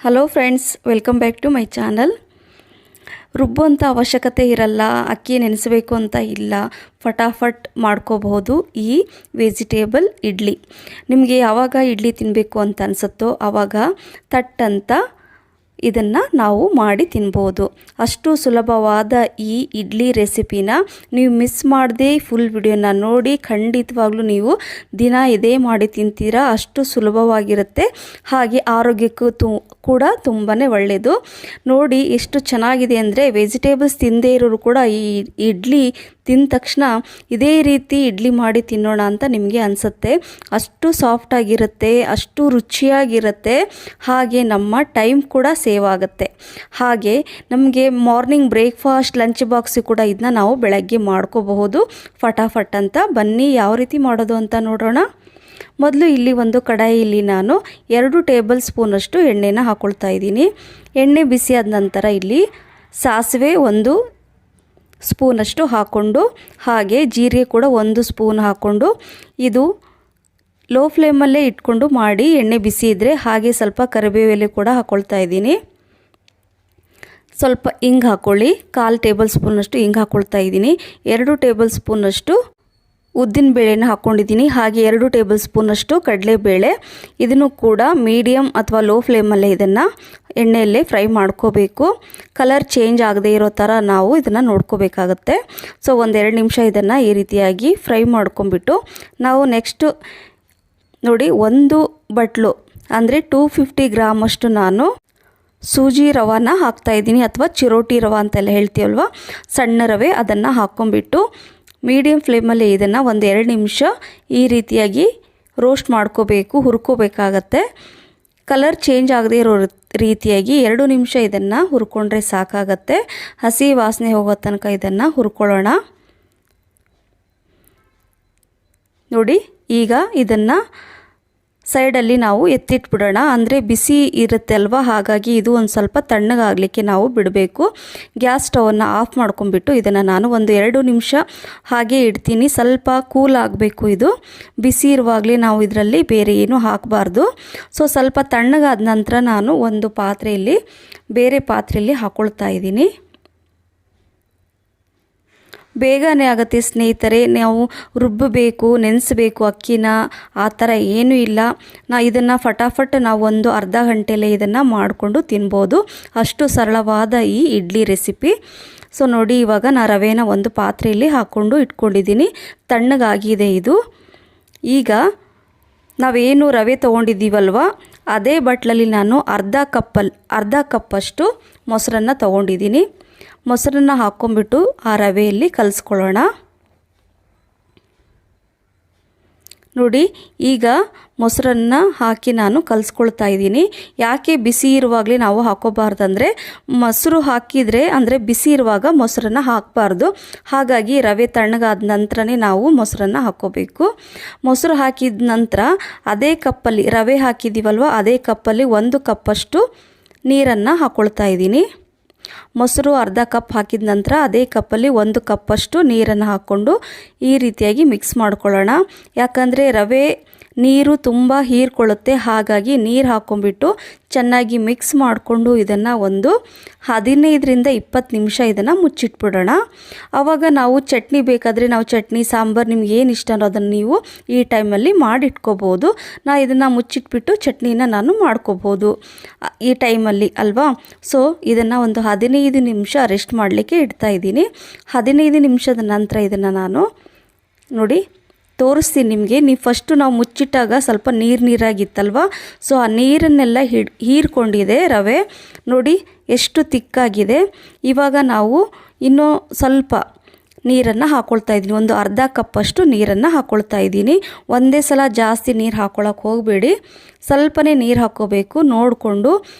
Hello friends, welcome back to my channel. ರುಬ್ಬುವಂಥ ಅವಶ್ಯಕತೆ ಇರಲ್ಲ, ಅಕ್ಕಿ ನೆನೆಸಬೇಕು ಅಂತ ಇಲ್ಲ, ಫಟಾಫಟ್ ಮಾಡ್ಕೋಬಹುದು ಈ ವೆಜಿಟೇಬಲ್ ಇಡ್ಲಿ. ನಿಮಗೆ ಯಾವಾಗ ಇಡ್ಲಿ ತಿನ್ನಬೇಕು ಅಂತ ಅನಿಸುತ್ತೋ ಆವಾಗ ತಟ್ಟಂತ ಇದನ್ನು ನಾವು ಮಾಡಿ ತಿನ್ಬೋದು. ಅಷ್ಟು ಸುಲಭವಾದ ಈ ಇಡ್ಲಿ ರೆಸಿಪಿನ ನೀವು ಮಿಸ್ ಮಾಡದೆ ಫುಲ್ ವಿಡಿಯೋನ ನೋಡಿ ಖಂಡಿತವಾಗ್ಲೂ ನೀವು ದಿನ ಇದೇ ಮಾಡಿ ತಿಂತೀರಾ. ಅಷ್ಟು ಸುಲಭವಾಗಿರುತ್ತೆ, ಹಾಗೆ ಆರೋಗ್ಯಕ್ಕೂ ಕೂಡ ತುಂಬಾ ಒಳ್ಳೆಯದು. ನೋಡಿ ಎಷ್ಟು ಚೆನ್ನಾಗಿದೆ ಅಂದರೆ, ವೆಜಿಟೇಬಲ್ಸ್ ತಿಂದೇ ಇರೋರು ಕೂಡ ಈ ಇಡ್ಲಿ ತಿಂದ ತಕ್ಷಣ ಇದೇ ರೀತಿ ಇಡ್ಲಿ ಮಾಡಿ ತಿನ್ನೋಣ ಅಂತ ನಿಮಗೆ ಅನಿಸುತ್ತೆ. ಅಷ್ಟು ಸಾಫ್ಟಾಗಿರುತ್ತೆ, ಅಷ್ಟು ರುಚಿಯಾಗಿರುತ್ತೆ, ಹಾಗೆ ನಮ್ಮ ಟೈಮ್ ಕೂಡ ಸೇವ್ ಆಗುತ್ತೆ. ಹಾಗೆ ನಮಗೆ ಮಾರ್ನಿಂಗ್ ಬ್ರೇಕ್ಫಾಸ್ಟ್, ಲಂಚ್ ಬಾಕ್ಸಿಗೆ ಕೂಡ ಇದನ್ನ ನಾವು ಬೆಳಗ್ಗೆ ಮಾಡ್ಕೋಬಹುದು ಫಟಾಫಟ್ ಅಂತ. ಬನ್ನಿ ಯಾವ ರೀತಿ ಮಾಡೋದು ಅಂತ ನೋಡೋಣ. ಮೊದಲು ಇಲ್ಲಿ ಒಂದು ಕಡಾಯಿಯಲ್ಲಿ ನಾನು 2 ಟೇಬಲ್ ಸ್ಪೂನಷ್ಟು ಎಣ್ಣೆನ ಹಾಕ್ಕೊಳ್ತಾ ಇದ್ದೀನಿ. ಎಣ್ಣೆ ಬಿಸಿಯಾದ ನಂತರ ಇಲ್ಲಿ ಸಾಸಿವೆ 1 ಸ್ಪೂನಷ್ಟು ಹಾಕ್ಕೊಂಡು, ಹಾಗೆ ಜೀರಿಗೆ ಕೂಡ 1 ಸ್ಪೂನ್ ಹಾಕ್ಕೊಂಡು, ಇದು ಲೋ ಫ್ಲೇಮಲ್ಲೇ ಇಟ್ಕೊಂಡು ಮಾಡಿ. ಎಣ್ಣೆ ಬಿಸಿ ಇದ್ದರೆ ಹಾಗೆ ಸ್ವಲ್ಪ ಕರಿಬೇವು ಎಲೆ ಕೂಡ ಹಾಕ್ಕೊಳ್ತಾ ಇದ್ದೀನಿ. ಸ್ವಲ್ಪ ಹಿಂಗೆ ಹಾಕ್ಕೊಳ್ಳಿ, 1/4 ಟೇಬಲ್ ಸ್ಪೂನಷ್ಟು ಹಿಂಗೆ ಹಾಕ್ಕೊಳ್ತಾ ಇದ್ದೀನಿ. 2 ಟೇಬಲ್ ಸ್ಪೂನಷ್ಟು ಉದ್ದಿನ ಬೇಳೆನ ಹಾಕ್ಕೊಂಡಿದ್ದೀನಿ, ಹಾಗೆ 2 ಟೇಬಲ್ ಸ್ಪೂನಷ್ಟು ಕಡಲೆಬೇಳೆ. ಇದನ್ನು ಕೂಡ ಮೀಡಿಯಮ್ ಅಥವಾ ಲೋ ಫ್ಲೇಮಲ್ಲೇ ಇದನ್ನು ಎಣ್ಣೆಯಲ್ಲೇ ಫ್ರೈ ಮಾಡ್ಕೋಬೇಕು. ಕಲರ್ ಚೇಂಜ್ ಆಗದೇ ಇರೋ ಥರ ನಾವು ಇದನ್ನು ನೋಡ್ಕೋಬೇಕಾಗತ್ತೆ. ಸೊ 1-2 ನಿಮಿಷ ಇದನ್ನು ಈ ರೀತಿಯಾಗಿ ಫ್ರೈ ಮಾಡ್ಕೊಂಬಿಟ್ಟು, ನಾವು ನೆಕ್ಸ್ಟು ನೋಡಿ 1 ಬಟ್ಲು ಅಂದರೆ 250 ಗ್ರಾಮ್ ಅಷ್ಟು ನಾನು ಸೂಜಿ ರವಾನ ಹಾಕ್ತಾಯಿದ್ದೀನಿ, ಅಥವಾ ಚಿರೋಟಿ ರವೆ ಅಂತೆಲ್ಲ ಹೇಳ್ತೀವಲ್ವ, ಸಣ್ಣ ರವೆ. ಅದನ್ನು ಹಾಕ್ಕೊಂಬಿಟ್ಟು ಮೀಡಿಯಮ್ ಫ್ಲೇಮಲ್ಲಿ ಇದನ್ನು 1-2 ನಿಮಿಷ ಈ ರೀತಿಯಾಗಿ ರೋಸ್ಟ್ ಮಾಡ್ಕೋಬೇಕು, ಹುರ್ಕೋಬೇಕಾಗತ್ತೆ. ಕಲರ್ ಚೇಂಜ್ ಆಗದೇ ಇರೋ ರೀತಿಯಾಗಿ 2 ನಿಮಿಷ ಇದನ್ನು ಹುರ್ಕೊಂಡ್ರೆ ಸಾಕಾಗತ್ತೆ. ಹಸಿ ವಾಸನೆ ಹೋಗೋ ತನಕ ಇದನ್ನು ಹುರ್ಕೊಳ್ಳೋಣ. ನೋಡಿ, ಈಗ ಇದನ್ನು ಸೈಡಲ್ಲಿ ನಾವು ಎತ್ತಿಟ್ಬಿಡೋಣ. ಅಂದರೆ ಬಿಸಿ ಇರುತ್ತೆ ಅಲ್ವಾ, ಹಾಗಾಗಿ ಇದು ಒಂದು ಸ್ವಲ್ಪ ತಣ್ಣಗಾಗಲಿಕ್ಕೆ ನಾವು ಬಿಡಬೇಕು. ಗ್ಯಾಸ್ ಸ್ಟವನ್ನು ಆಫ್ ಮಾಡ್ಕೊಂಬಿಟ್ಟು ಇದನ್ನು ನಾನು 1-2 ನಿಮಿಷ ಹಾಗೆ ಇಡ್ತೀನಿ. ಸ್ವಲ್ಪ ಕೂಲ್ ಆಗಬೇಕು. ಇದು ಬಿಸಿ ಇರುವಾಗಲೇ ನಾವು ಇದರಲ್ಲಿ ಬೇರೆ ಏನು ಹಾಕಬಾರ್ದು. ಸೊ ಸ್ವಲ್ಪ ತಣ್ಣಗಾದ ನಂತರ ನಾನು ಒಂದು ಪಾತ್ರೆಯಲ್ಲಿ, ಬೇರೆ ಪಾತ್ರೆಯಲ್ಲಿ ಹಾಕ್ಕೊಳ್ತಾ ಇದ್ದೀನಿ. ಬೇಗನೆ ಆಗುತ್ತೆ ಸ್ನೇಹಿತರೆ. ನಾವು ರುಬ್ಬಬೇಕು, ನೆನೆಸಬೇಕು ಅಕ್ಕಿನ, ಆ ಥರ ಏನೂ ಇಲ್ಲ. ಇದನ್ನು ಫಟಾಫಟ್ ನಾವು ಒಂದು ಅರ್ಧ ಗಂಟೆಯಲ್ಲೇ ಇದನ್ನು ಮಾಡಿಕೊಂಡು ತಿನ್ಬೋದು. ಅಷ್ಟು ಸರಳವಾದ ಈ ಇಡ್ಲಿ ರೆಸಿಪಿ. ಸೊ ನೋಡಿ, ಇವಾಗ ನಾನು ರವೆನ ಒಂದು ಪಾತ್ರೆಯಲ್ಲಿ ಹಾಕ್ಕೊಂಡು ಇಟ್ಕೊಂಡಿದ್ದೀನಿ. ತಣ್ಣಗಾಗಿದೆ ಇದು. ಈಗ ನಾವೇನು ರವೆ ತೊಗೊಂಡಿದ್ದೀವಲ್ವ, ಅದೇ ಬಟ್ಲಲ್ಲಿ ನಾನು ಅರ್ಧ ಕಪ್ಪಷ್ಟು ಮೊಸರನ್ನು ತೊಗೊಂಡಿದ್ದೀನಿ. ಮೊಸರನ್ನು ಹಾಕ್ಕೊಂಬಿಟ್ಟು ಆ ರವೆಯಲ್ಲಿ ಕಲಿಸ್ಕೊಳ್ಳೋಣ. ನೋಡಿ, ಈಗ ಮೊಸರನ್ನು ಹಾಕಿ ನಾನು ಕಲಿಸ್ಕೊಳ್ತಾ ಇದ್ದೀನಿ. ಯಾಕೆ ಬಿಸಿ ಇರುವಾಗಲೇ ನಾವು ಹಾಕೋಬಾರ್ದಂದರೆ, ಮೊಸರು ಹಾಕಿದರೆ ಅಂದರೆ ಬಿಸಿ ಇರುವಾಗ ಮೊಸರನ್ನು ಹಾಕಬಾರ್ದು. ಹಾಗಾಗಿ ರವೆ ತಣ್ಣಗಾದ ನಂತರನೇ ನಾವು ಮೊಸರನ್ನು ಹಾಕ್ಕೋಬೇಕು. ಮೊಸರು ಹಾಕಿದ ನಂತರ ಅದೇ ಕಪ್ಪಲ್ಲಿ ರವೆ ಹಾಕಿದ್ದೀವಲ್ವ, ಅದೇ ಕಪ್ಪಲ್ಲಿ 1 ಕಪ್ಪಷ್ಟು ನೀರನ್ನು ಹಾಕ್ಕೊಳ್ತಾ ಇದ್ದೀನಿ. ಮೊಸರು ಅರ್ಧ ಕಪ್ ಹಾಕಿದ ನಂತರ ಅದೇ ಕಪ್ಪಲ್ಲಿ 1 ಕಪ್ಪಷ್ಟು ನೀರನ್ನು ಹಾಕ್ಕೊಂಡು ಈ ರೀತಿಯಾಗಿ ಮಿಕ್ಸ್ ಮಾಡ್ಕೊಳ್ಳೋಣ. ಯಾಕಂದರೆ ರವೆ ನೀರು ತುಂಬ ಹೀರ್ಕೊಳ್ಳುತ್ತೆ, ಹಾಗಾಗಿ ನೀರು ಹಾಕ್ಕೊಂಬಿಟ್ಟು ಚೆನ್ನಾಗಿ ಮಿಕ್ಸ್ ಮಾಡಿಕೊಂಡು ಇದನ್ನು ಒಂದು 15-20 ನಿಮಿಷ ಇದನ್ನು ಮುಚ್ಚಿಟ್ಬಿಡೋಣ. ಆವಾಗ ನಾವು ಚಟ್ನಿ ಬೇಕಾದರೆ, ನಾವು ಚಟ್ನಿ ಸಾಂಬಾರು ನಿಮ್ಗೆ ಏನು ಇಷ್ಟ ಅನ್ನೋ ಅದನ್ನು ನೀವು ಈ ಟೈಮಲ್ಲಿ ಮಾಡಿಟ್ಕೋಬೋದು. ಇದನ್ನು ಮುಚ್ಚಿಟ್ಬಿಟ್ಟು ಚಟ್ನಿನ ನಾನು ಮಾಡ್ಕೋಬೋದು ಈ ಟೈಮಲ್ಲಿ ಅಲ್ವಾ. ಸೊ ಇದನ್ನು ಒಂದು 15 ನಿಮಿಷ ರೆಸ್ಟ್ ಮಾಡಲಿಕ್ಕೆ ಇಡ್ತಾಯಿದ್ದೀನಿ. 15 ನಿಮಿಷದ ನಂತರ ಇದನ್ನು ನಾನು ನೋಡಿ ತೋರಿಸ್ತೀನಿ ನಿಮಗೆ. ಫಸ್ಟು ನಾವು ಮುಚ್ಚಿಟ್ಟಾಗ ಸ್ವಲ್ಪ ನೀರಾಗಿತ್ತಲ್ವ, ಸೊ ಆ ನೀರನ್ನೆಲ್ಲ ಹೀರ್ಕೊಂಡಿದೆ ರವೆ. ನೋಡಿ ಎಷ್ಟು ತಿಕ್ಕಾಗಿದೆ. ಇವಾಗ ನಾವು ಇನ್ನೂ ಸ್ವಲ್ಪ ನೀರನ್ನು ಹಾಕ್ಕೊಳ್ತಾ ಇದ್ದೀನಿ. ಒಂದು ಅರ್ಧ ಕಪ್ಪಷ್ಟು ನೀರನ್ನು ಹಾಕ್ಕೊಳ್ತಾ ಇದ್ದೀನಿ. ಒಂದೇ ಸಲ ಜಾಸ್ತಿ ನೀರು ಹಾಕ್ಕೊಳಕ್ಕೆ ಹೋಗಬೇಡಿ, ಸ್ವಲ್ಪನೇ ನೀರು ಹಾಕ್ಕೋಬೇಕು ನೋಡಿಕೊಂಡು.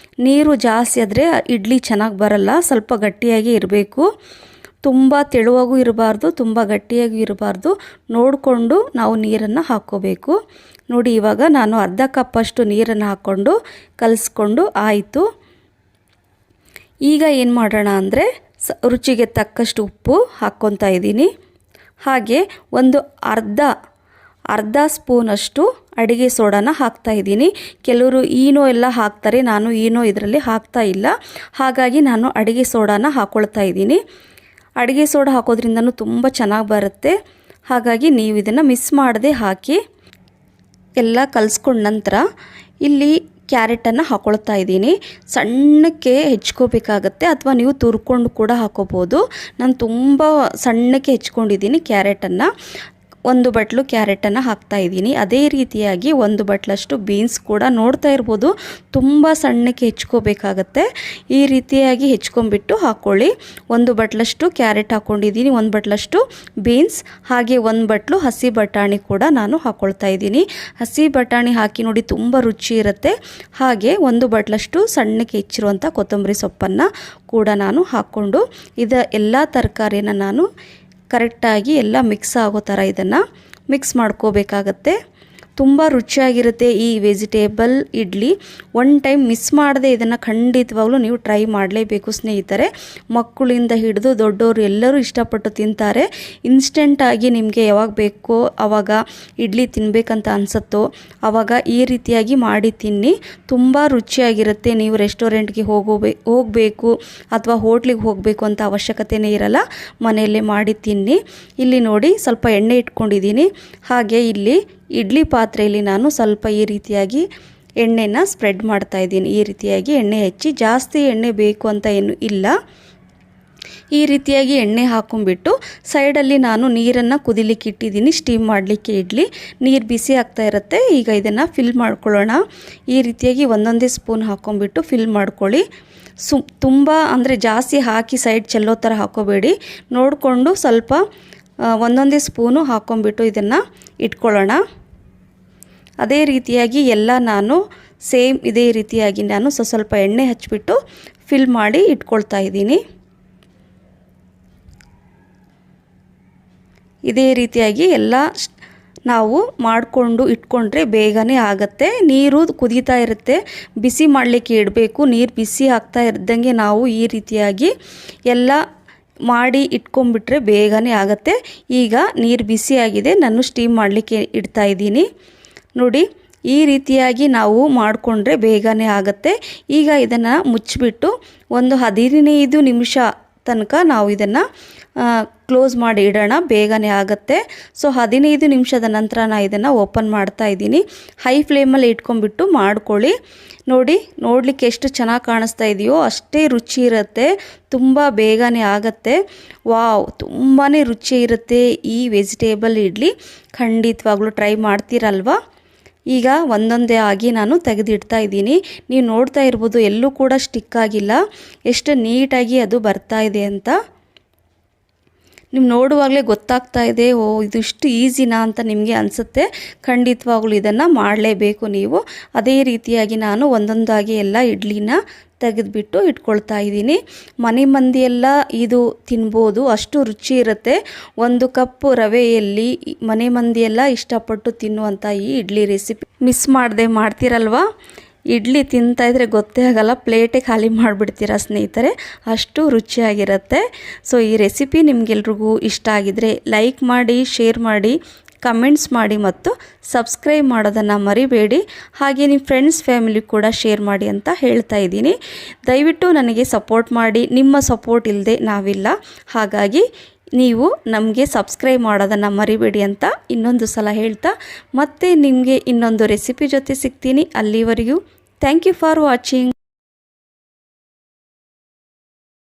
ನೀರು ಜಾಸ್ತಿ ಆದರೆ ಇಡ್ಲಿ ಚೆನ್ನಾಗಿ ಬರಲ್ಲ, ಸ್ವಲ್ಪ ಗಟ್ಟಿಯಾಗಿ ಇರಬೇಕು. ತುಂಬ ತೆಳುವಾಗೂ ಇರಬಾರ್ದು, ತುಂಬ ಗಟ್ಟಿಯಾಗೂ ಇರಬಾರ್ದು. ನೋಡಿಕೊಂಡು ನಾವು ನೀರನ್ನು ಹಾಕ್ಕೋಬೇಕು. ನೋಡಿ, ಇವಾಗ ನಾನು ಅರ್ಧ ಕಪ್ಪಷ್ಟು ನೀರನ್ನು ಹಾಕ್ಕೊಂಡು ಕಲಿಸ್ಕೊಂಡು ಆಯಿತು. ಈಗ ಏನು ಮಾಡೋಣ ಅಂದರೆ, ರುಚಿಗೆ ತಕ್ಕಷ್ಟು ಉಪ್ಪು ಹಾಕ್ಕೊತಾ ಇದ್ದೀನಿ. ಹಾಗೆ ಒಂದು ಅರ್ಧ ಅರ್ಧ ಸ್ಪೂನಷ್ಟು ಅಡುಗೆ ಸೋಡಾನ ಹಾಕ್ತಾಯಿದ್ದೀನಿ. ಕೆಲವರು ಈನೋ ಎಲ್ಲ ಹಾಕ್ತಾರೆ, ನಾನು ಈನೋ ಇದರಲ್ಲಿ ಹಾಕ್ತಾ ಇಲ್ಲ. ಹಾಗಾಗಿ ನಾನು ಅಡುಗೆ ಸೋಡಾನ ಹಾಕ್ಕೊಳ್ತಾ ಇದ್ದೀನಿ. ಅಡುಗೆ ಸೋಡಾ ಹಾಕೋದ್ರಿಂದನೂ ತುಂಬ ಚೆನ್ನಾಗಿ ಬರುತ್ತೆ. ಹಾಗಾಗಿ ನೀವು ಇದನ್ನು ಮಿಸ್ ಮಾಡದೆ ಹಾಕಿ. ಎಲ್ಲ ಕಲಿಸ್ಕೊಂಡ ನಂತರ ಇಲ್ಲಿ ಕ್ಯಾರೆಟನ್ನು ಹಾಕ್ಕೊಳ್ತಾ ಇದ್ದೀನಿ. ಸಣ್ಣಕ್ಕೆ ಹೆಚ್ಕೋಬೇಕಾಗತ್ತೆ, ಅಥವಾ ನೀವು ತುರ್ಕೊಂಡು ಕೂಡ ಹಾಕೋಬೋದು. ನಾನು ತುಂಬ ಸಣ್ಣಕ್ಕೆ ಹೆಚ್ಕೊಂಡಿದ್ದೀನಿ ಕ್ಯಾರೆಟನ್ನು. 1 ಬಟ್ಲು ಕ್ಯಾರೆಟನ್ನು ಹಾಕ್ತಾಯಿದ್ದೀನಿ. ಅದೇ ರೀತಿಯಾಗಿ 1 ಬಟ್ಲಷ್ಟು ಬೀನ್ಸ್ ಕೂಡ ನೋಡ್ತಾ ಇರ್ಬೋದು, ತುಂಬ ಸಣ್ಣಕ್ಕೆ ಹೆಚ್ಕೋಬೇಕಾಗತ್ತೆ. ಈ ರೀತಿಯಾಗಿ ಹೆಚ್ಕೊಂಡ್ಬಿಟ್ಟು ಹಾಕ್ಕೊಳ್ಳಿ. 1 ಬಟ್ಲಷ್ಟು ಕ್ಯಾರೆಟ್ ಹಾಕ್ಕೊಂಡಿದ್ದೀನಿ, 1 ಬಟ್ಲಷ್ಟು ಬೀನ್ಸ್, ಹಾಗೆ 1 ಬಟ್ಲು ಹಸಿ ಬಟಾಣಿ ಕೂಡ ನಾನು ಹಾಕ್ಕೊಳ್ತಾ ಇದ್ದೀನಿ. ಹಸಿ ಬಟಾಣಿ ಹಾಕಿ ನೋಡಿ ತುಂಬ ರುಚಿ ಇರುತ್ತೆ. ಹಾಗೆ 1 ಬಟ್ಲಷ್ಟು ಸಣ್ಣಕ್ಕೆ ಹೆಚ್ಚಿರುವಂಥ ಕೊತ್ತಂಬರಿ ಸೊಪ್ಪನ್ನು ಕೂಡ ನಾನು ಹಾಕ್ಕೊಂಡು ಎಲ್ಲ ತರಕಾರಿನ ನಾನು ಕರೆಕ್ಟಾಗಿ ಎಲ್ಲ ಮಿಕ್ಸ್ ಆಗೋ ಥರ ಇದನ್ನು ಮಿಕ್ಸ್ ಮಾಡ್ಕೋಬೇಕಾಗತ್ತೆ. ತುಂಬ ರುಚಿಯಾಗಿರುತ್ತೆ ಈ ವೆಜಿಟೇಬಲ್ ಇಡ್ಲಿ. 1 ಟೈಮ್ ಮಿಸ್ ಮಾಡದೆ ಇದನ್ನು ಖಂಡಿತವಾಗ್ಲೂ ನೀವು ಟ್ರೈ ಮಾಡಲೇಬೇಕು ಸ್ನೇಹಿತರೆ. ಮಕ್ಕಳಿಂದ ಹಿಡಿದು ದೊಡ್ಡವರು ಎಲ್ಲರೂ ಇಷ್ಟಪಟ್ಟು ತಿಂತಾರೆ. ಇನ್ಸ್ಟೆಂಟಾಗಿ ನಿಮಗೆ ಯಾವಾಗ ಬೇಕೋ ಆವಾಗ ಇಡ್ಲಿ ತಿನ್ನಬೇಕಂತ ಅನಿಸುತ್ತೋ ಆವಾಗ ಈ ರೀತಿಯಾಗಿ ಮಾಡಿ ತಿನ್ನಿ. ತುಂಬ ರುಚಿಯಾಗಿರುತ್ತೆ. ನೀವು ರೆಸ್ಟೋರೆಂಟ್ಗೆ ಹೋಗಬೇಕು ಅಥವಾ ಹೋಟ್ಲಿಗೆ ಹೋಗಬೇಕು ಅಂತ ಅವಶ್ಯಕತೆಯೇ ಇರಲ್ಲ, ಮನೆಯಲ್ಲೇ ಮಾಡಿ ತಿನ್ನಿ. ಇಲ್ಲಿ ನೋಡಿ ಸ್ವಲ್ಪ ಎಣ್ಣೆ ಇಟ್ಕೊಂಡಿದ್ದೀನಿ. ಹಾಗೆ ಇಲ್ಲಿ ಇಡ್ಲಿ ಪಾತ್ರೆಯಲ್ಲಿ ನಾನು ಸ್ವಲ್ಪ ಈ ರೀತಿಯಾಗಿ ಎಣ್ಣೆನ ಸ್ಪ್ರೆಡ್ ಮಾಡ್ತಾ ಇದ್ದೀನಿ. ಈ ರೀತಿಯಾಗಿ ಎಣ್ಣೆ ಹಚ್ಚಿ, ಜಾಸ್ತಿ ಎಣ್ಣೆ ಬೇಕು ಅಂತ ಏನು ಇಲ್ಲ. ಈ ರೀತಿಯಾಗಿ ಎಣ್ಣೆ ಹಾಕೊಂಡ್ಬಿಟ್ಟು ಸೈಡಲ್ಲಿ ನಾನು ನೀರನ್ನು ಕುದಿಲಿಕ್ಕೆ ಇಟ್ಟಿದ್ದೀನಿ, ಸ್ಟೀಮ್ ಮಾಡಲಿಕ್ಕೆ ಇಡ್ಲಿ. ನೀರು ಬಿಸಿ ಆಗ್ತಾ ಇರುತ್ತೆ. ಈಗ ಇದನ್ನು ಫಿಲ್ ಮಾಡ್ಕೊಳ್ಳೋಣ. ಈ ರೀತಿಯಾಗಿ ಒಂದೊಂದೇ ಸ್ಪೂನ್ ಹಾಕೊಂಡ್ಬಿಟ್ಟು ಫಿಲ್ ಮಾಡ್ಕೊಳ್ಳಿ. ತುಂಬ ಅಂದರೆ ಜಾಸ್ತಿ ಹಾಕಿ ಸೈಡ್ ಚೆಲ್ಲೋ ಥರ ಹಾಕೋಬೇಡಿ. ನೋಡಿಕೊಂಡು ಸ್ವಲ್ಪ ಒಂದೊಂದೇ ಸ್ಪೂನು ಹಾಕ್ಕೊಂಬಿಟ್ಟು ಇದನ್ನು ಇಟ್ಕೊಳ್ಳೋಣ. ಅದೇ ರೀತಿಯಾಗಿ ಎಲ್ಲ ನಾನು ಸೇಮ್ ಇದೇ ರೀತಿಯಾಗಿ ನಾನು ಸ್ವಲ್ಪ ಎಣ್ಣೆ ಹಚ್ಚಿಬಿಟ್ಟು ಫಿಲ್ ಮಾಡಿ ಇಟ್ಕೊಳ್ತಾ ಇದ್ದೀನಿ. ಇದೇ ರೀತಿಯಾಗಿ ಎಲ್ಲ ನಾವು ಮಾಡಿಕೊಂಡು ಇಟ್ಕೊಂಡ್ರೆ ಬೇಗನೆ ಆಗುತ್ತೆ. ನೀರು ಕುದೀತಾ ಇರುತ್ತೆ, ಬಿಸಿ ಮಾಡಲಿಕ್ಕೆ ಇಡಬೇಕು. ನೀರು ಬಿಸಿ ಆಗ್ತಾ ಇದ್ದಂಗೆ ನಾವು ಈ ರೀತಿಯಾಗಿ ಎಲ್ಲ ಮಾಡಿ ಇಟ್ಕೊಂಡ್ಬಿಟ್ರೆ ಬೇಗನೆ ಆಗುತ್ತೆ. ಈಗ ನೀರು ಬಿಸಿಯಾಗಿದೆ, ನಾನು ಸ್ಟೀಮ್ ಮಾಡಲಿಕ್ಕೆ ಇಡ್ತಾ ಇದ್ದೀನಿ. ನೋಡಿ ಈ ರೀತಿಯಾಗಿ ನಾವು ಮಾಡಿಕೊಂಡ್ರೆ ಬೇಗನೆ ಆಗುತ್ತೆ. ಈಗ ಇದನ್ನು ಮುಚ್ಚಿಬಿಟ್ಟು ಒಂದು 15 ನಿಮಿಷ ತನಕ ನಾವು ಇದನ್ನು ಕ್ಲೋಸ್ ಮಾಡಿ ಇಡೋಣ, ಬೇಗನೆ ಆಗುತ್ತೆ. ಸೊ 15 ನಿಮಿಷದ ನಂತರ ನಾನು ಇದನ್ನು ಓಪನ್ ಮಾಡ್ತಾ ಇದ್ದೀನಿ. ಹೈ ಫ್ಲೇಮಲ್ಲಿ ಇಟ್ಕೊಂಡ್ಬಿಟ್ಟು ಮಾಡ್ಕೊಳ್ಳಿ. ನೋಡಿ, ನೋಡಲಿಕ್ಕೆ ಎಷ್ಟು ಚೆನ್ನಾಗಿ ಕಾಣಿಸ್ತಾ ಇದೆಯೋ ಅಷ್ಟೇ ರುಚಿ ಇರುತ್ತೆ. ತುಂಬ ಬೇಗನೆ ಆಗುತ್ತೆ. ವಾವ್, ತುಂಬಾ ರುಚಿ ಇರುತ್ತೆ ಈ ವೆಜಿಟೇಬಲ್ ಇಡ್ಲಿ. ಖಂಡಿತವಾಗ್ಲೂ ಟ್ರೈ ಮಾಡ್ತೀರಲ್ವಾ? ಈಗ ಒಂದೊಂದೇ ಆಗಿ ನಾನು ತೆಗೆದಿಡ್ತಾ ಇದ್ದೀನಿ. ನೀವು ನೋಡ್ತಾ ಇರ್ಬೋದು, ಎಲ್ಲೂ ಕೂಡ ಸ್ಟಿಕ್ ಆಗಿಲ್ಲ, ಎಷ್ಟು ನೀಟಾಗಿ ಅದು ಬರ್ತಾ ಇದೆ ಅಂತ. ನೀವು ನೋಡುವಾಗಲೇ ಗೊತ್ತಾಗ್ತಾ ಇದೆ, ಓ ಇದು ಇಷ್ಟು ಈಸಿನಾ ಅಂತ ನಿಮಗೆ ಅನಿಸುತ್ತೆ. ಖಂಡಿತವಾಗ್ಲೂ ಇದನ್ನು ಮಾಡಲೇಬೇಕು ನೀವು. ಅದೇ ರೀತಿಯಾಗಿ ನಾನು ಒಂದೊಂದಾಗಿ ಎಲ್ಲ ಇಡ್ಲಿನ ತೆಗೆದುಬಿಟ್ಟು ಇಟ್ಕೊಳ್ತಾ ಇದ್ದೀನಿ. ಮನೆ ಮಂದಿಯೆಲ್ಲ ಇದು ತಿನ್ಬೋದು, ಅಷ್ಟು ರುಚಿ ಇರುತ್ತೆ. 1 ಕಪ್ ರವೆಯಲ್ಲಿ ಮನೆ ಮಂದಿಯೆಲ್ಲ ಇಷ್ಟಪಟ್ಟು ತಿನ್ನುವಂಥ ಈ ಇಡ್ಲಿ ರೆಸಿಪಿ ಮಿಸ್ ಮಾಡದೆ ಮಾಡ್ತೀರಲ್ವಾ? ಇಡ್ಲಿ ತಿಂತಾಯಿದ್ರೆ ಗೊತ್ತೇ ಆಗಲ್ಲ, ಪ್ಲೇಟೇ ಖಾಲಿ ಮಾಡಿಬಿಡ್ತೀರಾ ಸ್ನೇಹಿತರೆ, ಅಷ್ಟು ರುಚಿಯಾಗಿರುತ್ತೆ. ಸೊ ಈ ರೆಸಿಪಿ ನಿಮಗೆಲ್ರಿಗೂ ಇಷ್ಟ ಆಗಿದರೆ ಲೈಕ್ ಮಾಡಿ, ಶೇರ್ ಮಾಡಿ, ಕಮೆಂಟ್ಸ್ ಮಾಡಿ ಮತ್ತು ಸಬ್ಸ್ಕ್ರೈಬ್ ಮಾಡೋದನ್ನು ಮರಿಬೇಡಿ. ಹಾಗೆ ನಿಮ್ಮ ಫ್ರೆಂಡ್ಸ್ ಫ್ಯಾಮಿಲಿ ಕೂಡ ಶೇರ್ ಮಾಡಿ ಅಂತ ಹೇಳ್ತಾ ಇದ್ದೀನಿ. ದಯವಿಟ್ಟು ನನಗೆ ಸಪೋರ್ಟ್ ಮಾಡಿ, ನಿಮ್ಮ ಸಪೋರ್ಟ್ ಇಲ್ಲದೆ ನಾವಿಲ್ಲ. ಹಾಗಾಗಿ ನೀವು ನಮಗೆ ಸಬ್ಸ್ಕ್ರೈಬ್ ಮಾಡೋದನ್ನು ಮರಿಬೇಡಿ ಅಂತ ಇನ್ನೊಂದು ಸಲ ಹೇಳ್ತಾ, ಮತ್ತೆ ನಿಮಗೆ ಇನ್ನೊಂದು ರೆಸಿಪಿ ಜೊತೆ ಸಿಗ್ತೀನಿ. ಅಲ್ಲಿವರೆಗೂ ಥ್ಯಾಂಕ್ ಯು ಫಾರ್ ವಾಚಿಂಗ್.